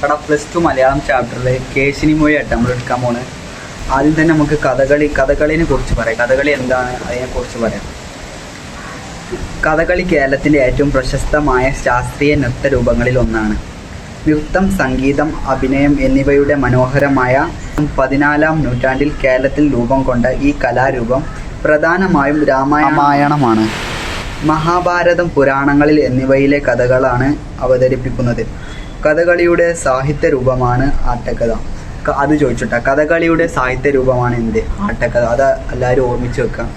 കട +2 മലയാളം ചാപ്റ്ററിൽ കേശിനി മൊഴിയായിട്ട് നമ്മൾ എടുക്കാൻ പോകുന്നത്. ആദ്യം തന്നെ നമുക്ക് കഥകളിനെ കുറിച്ച് പറയാം. കഥകളി എന്താണ്, അതിനെക്കുറിച്ച് പറയാം. കഥകളി കേരളത്തിൻ്റെ ഏറ്റവും പ്രശസ്തമായ ശാസ്ത്രീയ നൃത്തരൂപങ്ങളിൽ ഒന്നാണ്. നൃത്തം, സംഗീതം, അഭിനയം എന്നിവയുടെ മനോഹരമായ 14-ാം നൂറ്റാണ്ടിൽ കേരളത്തിൽ രൂപം കൊണ്ട ഈ കലാരൂപം പ്രധാനമായും രാമായണമാണ്. മഹാഭാരതം, പുരാണങ്ങളിൽ എന്നിവയിലെ കഥകളാണ് അവതരിപ്പിക്കുന്നത്. കഥകളിയുടെ സാഹിത്യ രൂപമാണ് ആട്ടക്കഥ. അത് ചോദിച്ചിട്ടാ, കഥകളിയുടെ സാഹിത്യ രൂപമാണ് എന്ത്? ആട്ടക്കഥ. അത് എല്ലാവരും ഓർമ്മിച്ച് വെക്കാം.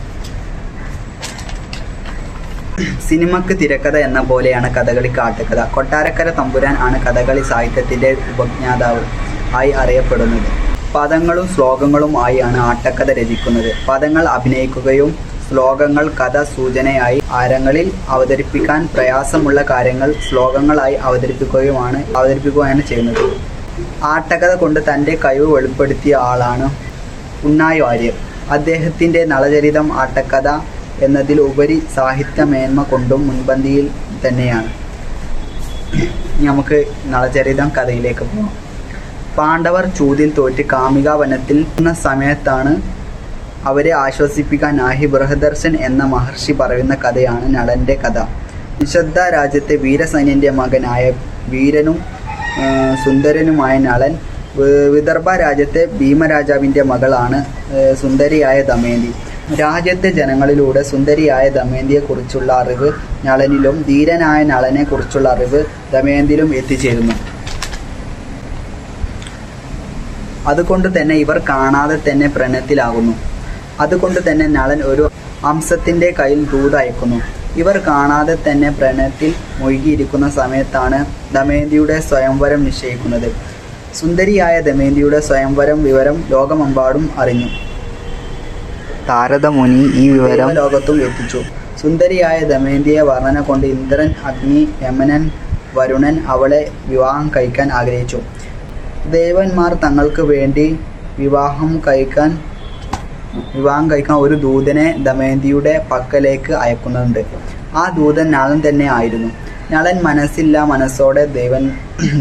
സിനിമക്ക് തിരക്കഥ എന്ന പോലെയാണ് കഥകളിക്ക് ആട്ടക്കഥ. കൊട്ടാരക്കര തമ്പുരാൻ ആണ് കഥകളി സാഹിത്യത്തിൻ്റെ ഉപജ്ഞാതാവ് ആയി അറിയപ്പെടുന്നത്. പദങ്ങളും ശ്ലോകങ്ങളും ആയി ആണ് ആട്ടക്കഥ രചിക്കുന്നത്. പദങ്ങൾ അഭിനയിക്കുകയും ശ്ലോകങ്ങൾ കഥ സൂചനയായി ആരങ്ങളിൽ അവതരിപ്പിക്കാൻ പ്രയാസമുള്ള കാര്യങ്ങൾ ശ്ലോകങ്ങളായി അവതരിപ്പിക്കുകയാണ് ചെയ്യുന്നത്. ആട്ടക്കഥ കൊണ്ട് തൻ്റെ കഴിവ് വെളിപ്പെടുത്തിയ ആളാണ് ഉണ്ണായി വാര്യർ. അദ്ദേഹത്തിൻ്റെ നളചരിതം ആട്ടക്കഥ എന്നതിൽ ഉപരി സാഹിത്യമേന്മ കൊണ്ടും മുൻപന്തിയിൽ തന്നെയാണ്. നമുക്ക് നളചരിതം കഥയിലേക്ക് പോകാം. പാണ്ഡവർ ചൂതിൽ തോറ്റ് കാമിക വനത്തിൽ എന്ന സമയത്താണ് അവരെ ആശ്വസിപ്പിക്കാനായി ബൃഹദർശൻ എന്ന മഹർഷി പറയുന്ന കഥയാണ് നളൻ്റെ കഥ. നിശബ്ദ രാജ്യത്തെ വീരസൈന്യൻ്റെ മകനായ വീരനും സുന്ദരനുമായ നളൻ വിദർഭ രാജ്യത്തെ ഭീമരാജാവിൻ്റെ മകളാണ് സുന്ദരിയായ ദമയന്തി. രാജ്യത്തെ ജനങ്ങളിലൂടെ സുന്ദരിയായ ദമയന്തിയെക്കുറിച്ചുള്ള അറിവ് നളനിലും ധീരനായ നളനെ കുറിച്ചുള്ള അറിവ് ദമയന്തിയിലും എത്തിച്ചേരുന്നു. അതുകൊണ്ട് തന്നെ ഇവർ കാണാതെ തന്നെ പ്രണയത്തിലാകുന്നു. അതുകൊണ്ട് തന്നെ നളൻ ഒരു അംശത്തിൻ്റെ കയ്യിൽ ദൂതയക്കുന്നു. ഇവർ കാണാതെ തന്നെ പ്രണയത്തിൽ മുഴുകിയിരിക്കുന്ന സമയത്താണ് ദമയന്തിയുടെ സ്വയംവരം നിശ്ചയിക്കുന്നത്. സുന്ദരിയായ ദമയന്തിയുടെ സ്വയംവരം വിവരം ലോകമെമ്പാടും അറിഞ്ഞു. താരതമുനി ഈ വിവരം ലോകത്തും എത്തിച്ചു. സുന്ദരിയായ ദമയന്തിയെ വർണ്ണന കൊണ്ട് ഇന്ദ്രൻ, അഗ്നി, യമനൻ, വരുണൻ അവളെ വിവാഹം കഴിക്കാൻ ആഗ്രഹിച്ചു. ദേവന്മാർ തങ്ങൾക്ക് വേണ്ടി വിവാഹം കഴിക്കാൻ ഒരു ദൂതനെ ദമയന്തിയുടെ പക്കലേക്ക് അയക്കുന്നുണ്ട്. ആ ദൂതൻ നളൻ തന്നെ ആയിരുന്നു. നളൻ മനസ്സില്ലാ മനസ്സോടെ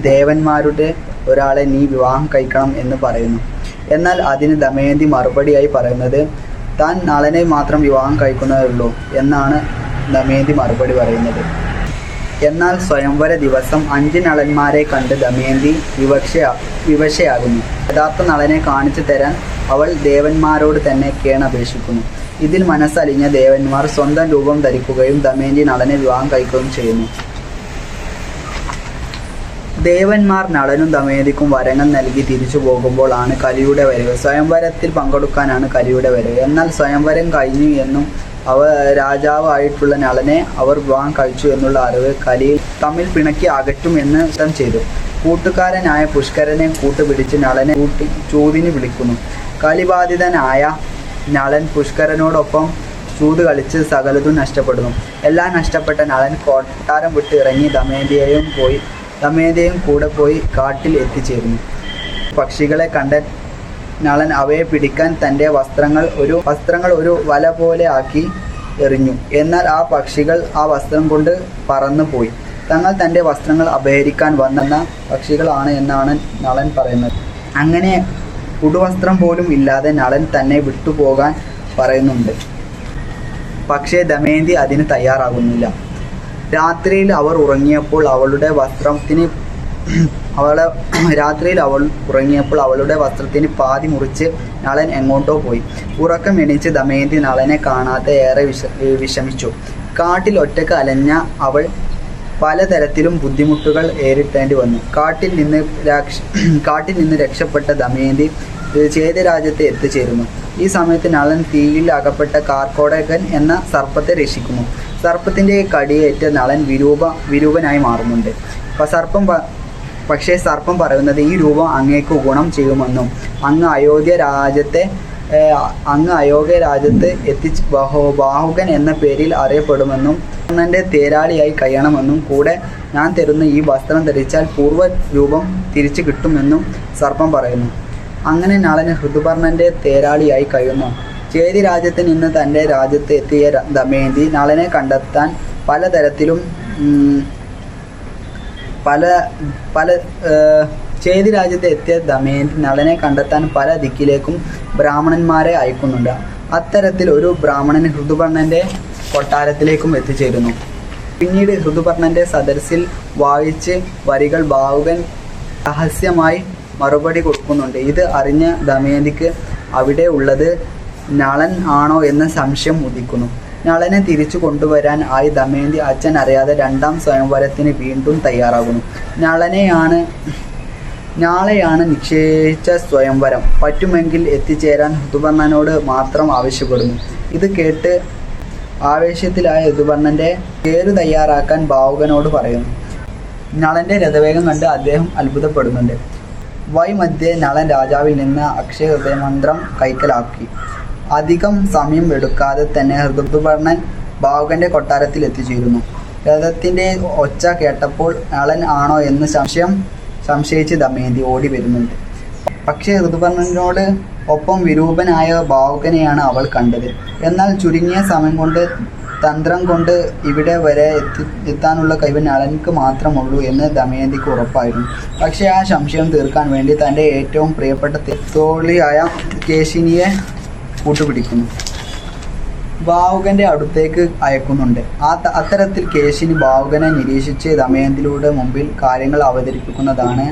ദേവന്മാരുടെ ഒരാളെ നീ വിവാഹം കഴിക്കണം എന്ന് പറയുന്നു. എന്നാൽ അതിന് ദമയന്തി മറുപടിയായി പറയുന്നത് താൻ നളനെ മാത്രം വിവാഹം കഴിക്കുന്നതേ എന്നാണ് ദമയന്തി മറുപടി പറയുന്നത്. എന്നാൽ സ്വയംവര ദിവസം 5 നളന്മാരെ കണ്ട് ദമയന്തി വിവശയാകുന്നു. യഥാർത്ഥ നളനെ കാണിച്ചു തരാൻ അവൾ ദേവന്മാരോട് തന്നെ കേണപേക്ഷിക്കുന്നു. ഇതിൽ മനസ്സലിഞ്ഞ ദേവന്മാർ സ്വന്തം രൂപം ധരിക്കുകയും ദമയന്തി നളനെ വിവാഹം കഴിക്കുകയും ചെയ്യുന്നു. ദേവന്മാർ നളനും ദമയന്തിക്കും വരങ്ങൾ നൽകി തിരിച്ചു പോകുമ്പോൾ ആണ് കലിയുടെ വരവ്. സ്വയംവരത്തിൽ പങ്കെടുക്കാനാണ് കലിയുടെ വരവ്. എന്നാൽ സ്വയംവരം കഴിഞ്ഞു എന്നും രാജാവ് ആയിട്ടുള്ള നളനെ അവർ വിവാഹം കഴിച്ചു എന്നുള്ള അറിവ് കലിയിൽ തമ്മിൽ പിണക്കി അകറ്റും എന്ന് ചെയ്തു. കൂട്ടുകാരനായ പുഷ്കരനെ കൂട്ടുപിടിച്ച് നളനെ ചൂതിന് വിളിക്കുന്നു. കലിബാധിതനായ നളൻ പുഷ്കരനോടൊപ്പം ചൂത് കളിച്ച് സകലതും നഷ്ടപ്പെടുന്നു. എല്ലാം നഷ്ടപ്പെട്ട നളൻ കൊട്ടാരം വിട്ട് ഇറങ്ങി ദമയന്തിയും കൂടെ പോയി കാട്ടിൽ എത്തിച്ചേരുന്നു. പക്ഷികളെ കണ്ട നളൻ അവയെ പിടിക്കാൻ തൻ്റെ വസ്ത്രങ്ങൾ ഒരു വല പോലെ ആക്കി എറിഞ്ഞു. എന്നാൽ ആ പക്ഷികൾ ആ വസ്ത്രം കൊണ്ട് പറന്നു പോയി. തങ്ങൾ തൻ്റെ വസ്ത്രങ്ങൾ അപഹരിക്കാൻ വന്ന പക്ഷികളാണ് എന്നാണ് നളൻ പറയുന്നത്. അങ്ങനെ ഉടുവസ്ത്രം പോലും ഇല്ലാതെ നളൻ തന്നെ വിട്ടുപോകാൻ പറയുന്നുണ്ട്. പക്ഷേ ദമയന്തി അതിന് തയ്യാറാകുന്നില്ല. രാത്രിയിൽ അവൾ ഉറങ്ങിയപ്പോൾ അവളുടെ വസ്ത്രത്തിന് പാതി മുറിച്ച് നളൻ എങ്ങോട്ടോ പോയി. ഉറക്കം എണീച്ച് ദമയന്തി നളനെ കാണാതെ ഏറെ വിഷമിച്ചു. കാട്ടിൽ ഒറ്റക്ക് അലഞ്ഞ അവൾ പലതരത്തിലും ബുദ്ധിമുട്ടുകൾ നേരിടേണ്ടി വന്നു. കാട്ടിൽ നിന്ന് രക്ഷപ്പെട്ട ദമയന്തി ചേതരാജ്യത്ത് എത്തിച്ചേരുന്നു. ഈ സമയത്ത് നളൻ തീയിൽ അകപ്പെട്ട കാർക്കോടകൻ എന്ന സർപ്പത്തെ രക്ഷിക്കുന്നു. സർപ്പത്തിൻ്റെ കടിയേറ്റ നളൻ വിരൂപനായി മാറുന്നുണ്ട്. പക്ഷേ സർപ്പം പറയുന്നത് ഈ രൂപം അങ്ങേക്ക് ഗുണം ചെയ്യുമെന്നും അങ്ങ് അയോധ്യ രാജ്യത്ത് എത്തിച്ച് ബാഹുകൻ എന്ന പേരിൽ അറിയപ്പെടുമെന്നും കണ്ണൻ്റെ തേരാളിയായി കഴിയണമെന്നും കൂടെ ഞാൻ തരുന്ന ഈ വസ്ത്രം ധരിച്ചാൽ പൂർവ്വ രൂപം തിരിച്ചു കിട്ടുമെന്നും സർപ്പം പറയുന്നു. അങ്ങനെ നളൻ ഋതുപർണൻ്റെ തേരാളിയായി കഴിയുന്നു. ചേതി രാജ്യത്ത് നിന്ന് തൻ്റെ രാജ്യത്ത് എത്തിയ ദമയന്തി നളനെ കണ്ടെത്താൻ പലതരത്തിലും ചേതി രാജ്യത്ത് എത്തിയ ദമയന്തി നളനെ കണ്ടെത്താൻ പല ദിക്കിലേക്കും ബ്രാഹ്മണന്മാരെ അയക്കുന്നുണ്ട്. അത്തരത്തിൽ ഒരു ബ്രാഹ്മണൻ ഋതുപർണന്റെ കൊട്ടാരത്തിലേക്കും എത്തിച്ചേരുന്നു. പിന്നീട് ഋതുപർണന്റെ സദസ്സിൽ വായിച്ച് വരികൾ ബാഹുകൻ രഹസ്യമായി മറുപടി കൊടുക്കുന്നുണ്ട്. ഇത് അറിഞ്ഞ ദമയന്തിക്ക് അവിടെ ഉള്ളത് നളൻ ആണോ എന്ന സംശയം ഉദിക്കുന്നു. നളനെ തിരിച്ചു കൊണ്ടുവരാൻ ആയി ദമയന്തി അച്ഛൻ അറിയാതെ രണ്ടാം സ്വയംവരത്തിന് വീണ്ടും തയ്യാറാകുന്നു. നാളെയാണ് നിശ്ചയിച്ച സ്വയംവരം. പറ്റുമെങ്കിൽ എത്തിച്ചേരാൻ ഋതുപർണനോട് മാത്രം ആവശ്യപ്പെടുന്നു. ഇത് കേട്ട് ആവേശത്തിലായ ഋതുപർണന്റെ പേര് തയ്യാറാക്കാൻ ബാഹുകനോട് പറയുന്നു. നളന്റെ രഥവേഗം കണ്ട് അദ്ദേഹം അത്ഭുതപ്പെടുന്നുണ്ട്. വൈമധ്യേ നളൻ രാജാവിൽ നിന്ന് അക്ഷയ ഹൃദയമന്ത്രം കൈക്കലാക്കി. അധികം സമയം എടുക്കാതെ തന്നെ ഋതുപർണൻ ബാഹുകന്റെ കൊട്ടാരത്തിൽ എത്തിച്ചേരുന്നു. രഥത്തിന്റെ ഒച്ച കേട്ടപ്പോൾ നളൻ ആണോ എന്ന് സംശയിച്ച് ദമയന്തി ഓടി വരുന്നുണ്ട്. പക്ഷേ ഋതുപർണനോട് ഒപ്പം വിരൂപനായ ബാഹുകനെയാണ് അവൾ കണ്ടത്. എന്നാൽ ചുരുങ്ങിയ സമയം കൊണ്ട് തന്ത്രം കൊണ്ട് ഇവിടെ വരെ എത്താനുള്ള കഴിവ് നളനുക്ക് മാത്രമുള്ളൂ എന്ന് ദമയന്തിക്ക് ഉറപ്പായിരുന്നു. പക്ഷേ ആ സംശയം തീർക്കാൻ വേണ്ടി തൻ്റെ ഏറ്റവും പ്രിയപ്പെട്ട തോളിയായ കേശിനിയെ കൂട്ടുപിടിക്കുന്നു. ബാഹുകന്റെ അടുത്തേക്ക് അയക്കുന്നുണ്ട്. അത്തരത്തിൽ കേശിനി ബാഹുകനെ നിരീക്ഷിച്ച് ദമയന്തിയുടെ മുമ്പിൽ കാര്യങ്ങൾ അവതരിപ്പിക്കുന്നതാണ്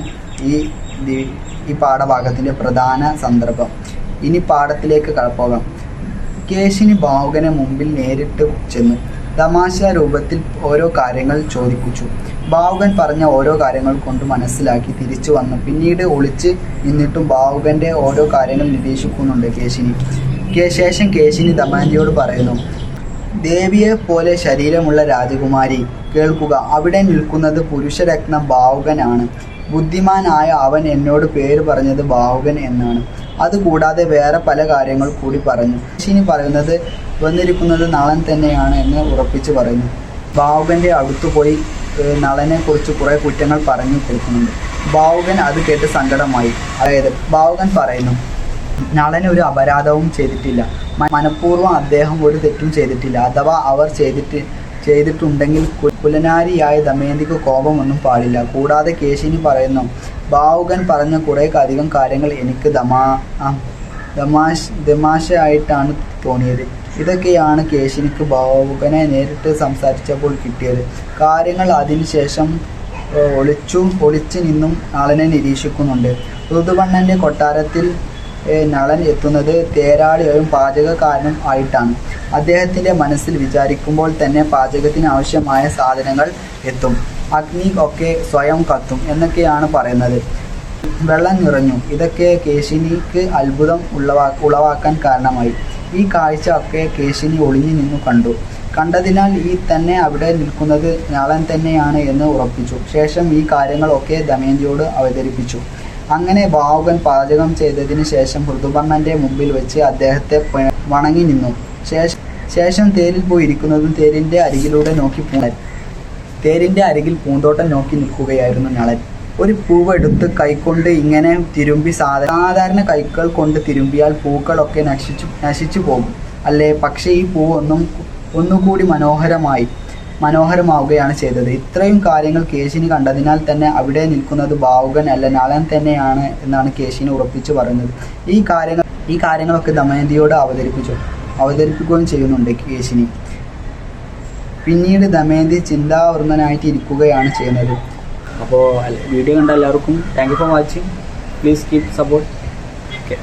ഈ പാഠഭാഗത്തിൻ്റെ പ്രധാന സന്ദർഭം. ഇനി പാഠത്തിലേക്ക് പോകാം. കേശിനി ബാഹുകനെ മുമ്പിൽ നേരിട്ട് ചെന്നു തമാശ രൂപത്തിൽ ഓരോ കാര്യങ്ങൾ ചോദിപ്പിച്ചു. ബാഹുകൻ പറഞ്ഞ ഓരോ കാര്യങ്ങൾ കൊണ്ട് മനസ്സിലാക്കി തിരിച്ചു വന്നു. പിന്നീട് ഒളിച്ച് നിന്നിട്ടും ബാഹുകന്റെ ഓരോ കാര്യങ്ങൾ നിരീക്ഷിക്കുന്നുണ്ട് കേശിനി. ശേഷം കേശിനി ദമയന്തിയോട് പറയുന്നു, ദേവിയെ പോലെ ശരീരമുള്ള രാജകുമാരി, കേൾക്കുക. അവിടെ നിൽക്കുന്നത് പുരുഷരത്നം ബാഹുകനാണ്. ബുദ്ധിമാനായ അവൻ എന്നോട് പേര് പറഞ്ഞത് ബാഹുകൻ എന്നാണ്. അതുകൂടാതെ വേറെ പല കാര്യങ്ങൾ കൂടി പറഞ്ഞു. കേശിനി പറയുന്നത് വന്നിരിക്കുന്നത് നളൻ തന്നെയാണ് എന്ന് ഉറപ്പിച്ച് പറയുന്നു. ബാഹുകന്റെ അടുത്തുപോയി നളനെ കുറിച്ച് കുറെ കുറ്റങ്ങൾ പറഞ്ഞു കൊടുക്കുന്നുണ്ട്. ബാഹുകൻ അത് കേട്ട് സങ്കടമായി. അതായത് ബാഹുകൻ പറയുന്നു, നളൻ ഒരു അപരാധവും ചെയ്തിട്ടില്ല. മനഃപൂർവ്വം അദ്ദേഹം ഒരു തെറ്റും ചെയ്തിട്ടില്ല. അഥവാ അവർ ചെയ്തിട്ടുണ്ടെങ്കിൽ കുലനാരിയായ ദമയന്തിക്ക് കോപമൊന്നും പാടില്ല. കൂടാതെ കേശിനി പറയുന്നു, ബാഹുകൻ പറഞ്ഞ കുറേ അധികം കാര്യങ്ങൾ എനിക്ക് തമാശയായിട്ടാണ് തോന്നിയത്. ഇതൊക്കെയാണ് കേശിനിക്ക് ബാഹുകനെ നേരിട്ട് സംസാരിച്ചപ്പോൾ കിട്ടിയത് കാര്യങ്ങൾ. അതിനുശേഷം ഒളിച്ചു നിന്നും നളനെ നിരീക്ഷിക്കുന്നുണ്ട്. ഋതുപർണന്റെ കൊട്ടാരത്തിൽ നളൻ എത്തുന്നത് തേരാളിയും പാചകക്കാരനും ആയിട്ടാണ്. അദ്ദേഹത്തിൻ്റെ മനസ്സിൽ വിചാരിക്കുമ്പോൾ തന്നെ പാചകത്തിന് ആവശ്യമായ സാധനങ്ങൾ എത്തും. അഗ്നി ഒക്കെ സ്വയം കത്തും എന്നൊക്കെയാണ് പറയുന്നത്. വെള്ളം നിറഞ്ഞു. ഇതൊക്കെ കേശിനിക്ക് അത്ഭുതം ഉളവാക്കാൻ കാരണമായി. ഈ കാഴ്ച ഒക്കെ കേശിനി ഒളിഞ്ഞു നിന്നു കണ്ടതിനാൽ തന്നെ അവിടെ നിൽക്കുന്നത് നളൻ തന്നെയാണ് എന്ന് ഉറപ്പിച്ചു. ശേഷം ഈ കാര്യങ്ങളൊക്കെ ദമയന്തിയോട് അവതരിപ്പിച്ചു. അങ്ങനെ ബാഹുകൻ പാചകം ചെയ്തതിന് ശേഷം ഋതുപർണന്റെ മുമ്പിൽ വെച്ച് അദ്ദേഹത്തെ വണങ്ങി നിന്നു. ശേഷം തേരിൽ പോയി ഇരിക്കുന്നതും തേരിൻ്റെ അരികിൽ പൂന്തോട്ടം നോക്കി നിൽക്കുകയായിരുന്നു നളൻ. ഒരു പൂവ് എടുത്ത് കൈകൊണ്ട് ഇങ്ങനെ തിരുമ്പി സാധാരണ കൈകൾ കൊണ്ട് തിരുമ്പിയാൽ പൂക്കളൊക്കെ നശിച്ചു പോകും അല്ലേ? പക്ഷേ ഈ പൂവ് ഒന്നുകൂടി മനോഹരമാവുകയാണ് ചെയ്തത്. ഇത്രയും കാര്യങ്ങൾ കേശിനി കണ്ടതിനാൽ തന്നെ അവിടെ നിൽക്കുന്നത് ബാഹുകൻ അല്ല നളൻ തന്നെയാണ് എന്നാണ് കേശിനി ഉറപ്പിച്ചു പറയുന്നത്. ഈ കാര്യങ്ങളൊക്കെ ദമയന്തിയോട് അവതരിപ്പിക്കുകയും ചെയ്യുന്നുണ്ട് കേശിനി. പിന്നീട് ദമയന്തി ചിന്താവൃതനായിട്ട് ഇരിക്കുകയാണ് ചെയ്യുന്നത്. അപ്പോൾ വീഡിയോ കണ്ട എല്ലാവർക്കും thank you for watching. Please keep support. Okay.